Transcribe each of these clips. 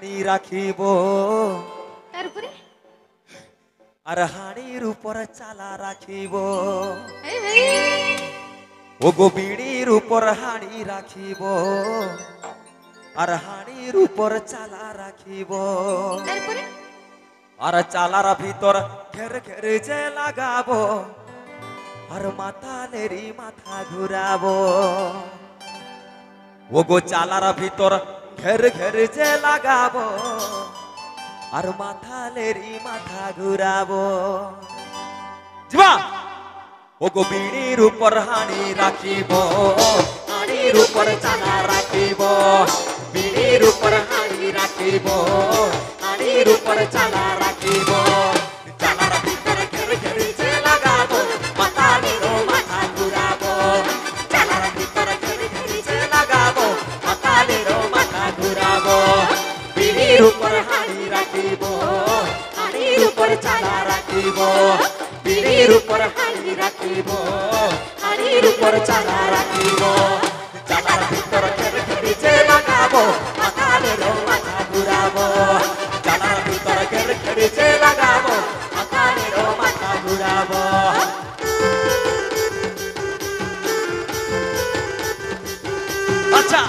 হাড়ি রাখিব তারপরে আর হাড়ির উপর চালা রাখিব এই এই ও গো বিড়ির উপর হাড়ি রাখিব আর হাড়ির উপর চালা রাখিব তারপরে আর চালার ভিতর ঘের ঘের যে লাগাবো আর মাতালেরই মাথা ঘুরাবো ও গো চালার ভিতর ঘের ঘের যে লাগাবো আর মাথালেরই মাথা ঘুরাবো যা ও গো বিড়ির উপর হাড়ি রাখিব হাড়ির উপর চালা রাখিব বিড়ির উপর হাড়ি রাখিব হাড়ির উপর চালা রাখিব চালার ভিতরে ঘের ঘের যে লাগাবো মাথালেরও মাথা ঘুরাবো চালার ভিতরে ঘের ঘের যে লাগাবো মাথালেরও মাথা ঘুরাবো বিড়ির উপর হাড়ি রাখিব হাড়ির উপর চালা রাখিব বিড়ির উপর হাড়ি রাখিব হাড়ির উপর চালা রাখিব চালার ভিতর ঘের ঘের যে লাগাবো মাথালেরও মাথা ঘুরাবো চালার ভিতর ঘের ঘের যে লাগাবো মাথালেরও মাথা ঘুরাবো আচ্ছা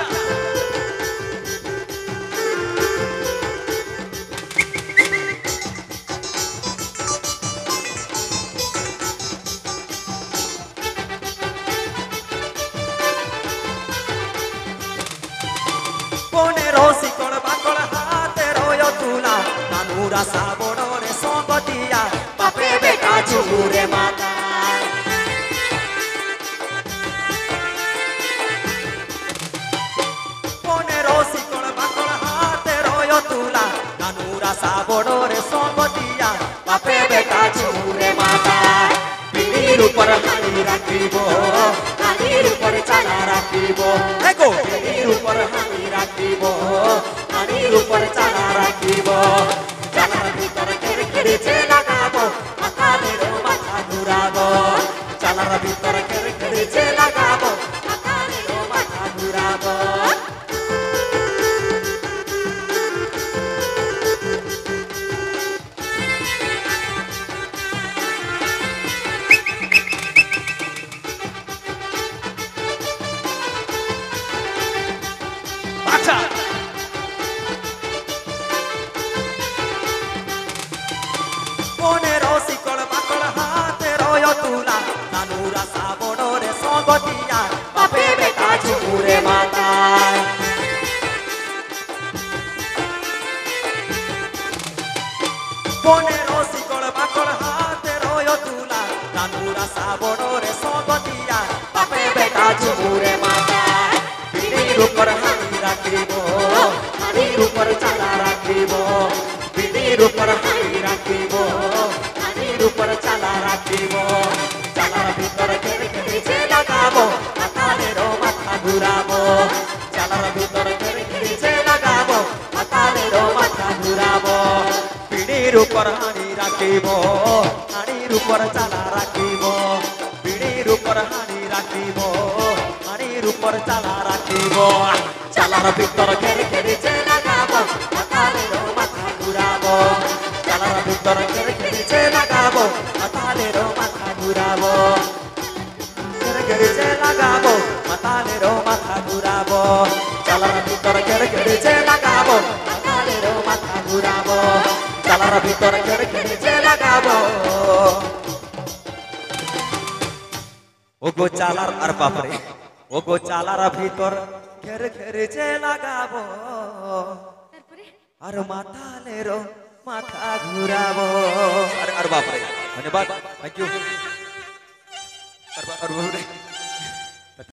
পনেরো শিকড় বাকড় হাতে রয় তুলা নানুরা সাবড়রে সঙ্গতিয়া বাপে বেটা চুরে মাতা পনেরো শিকড় বাকড় হাতে রয় তুলা নানুরা সাবড়রে সঙ্গতিয়া বাপে বেটা চুরে মাতা বিড়ির উপর হাড়ি রাখিব হাড়ির উপর চালা রাখিব এগো বিড়ির উপর হাড়ি রাখিব হাড়ির উপর চালা রাখিব চালার ভিতর ঘের ঘের যে লাগাবো মাথালেরও মাথা ঘুরাবো চালার ভিতর ঘের ঘের যে লাগাবো মাথালেরও মাথা ঘুরাবো আচ্ছা পনেরো শিকড় বাকড় হাতে রয় তুলা নানুরা সাবড়রে সঙ্গতিয়া বাপে বেটা চুরে মাতা পনেরো শিকড় বাকড় হাতে রয় তুলা নানুরা সাবড়রে সঙ্গতিয়া বাপে বেটা চুরে মাতা বিড়ির উপর হাড়ি রাখিব হাড়ির উপর চালা রাখিব বিড়ির উপর হাড়ি রাখিব হাড়ির উপর চালা রাখিব চালার ভিতর ঘের ঘের যে লাগাবো মাথালেরও মাথা ঘুরাবো চালার ভিতর ঘের ঘের যে লাগাবো মাথালেরও মাথা ঘুরাবো বিড়ির উপর হাড়ি রাখিব হাড়ির উপর চালা রাখিব বিড়ির উপর হাড়ি রাখিব হাড়ির উপর চালা রাখিব চালার ভিতর ঘের ঘের যে লাগাবো মাথালেরও মাথা ঘুরাবো চালার ভিতর ঘের ঘের যে লাগাবো মাথালেরও মাথা ঘুরাবো ঘের ঘের যে লাগাবো মাথালেরও মাথা ঘুরাবো চালার ভিতর ঘের ঘের যে লাগাবো মাথালেরও মাথা ঘুরাবো চালার ভিতর ঘের ঘের যে লাগাবো ও গো চালার আর বাপরে ও গো চালার ভিতর ঘের ঘের যে লাগাবো তারপরে আর মাথালেরও মাথা ঘুরাবো আর বাপরে ধন্যবাদ থ্যাংক ইউ আর বাপরে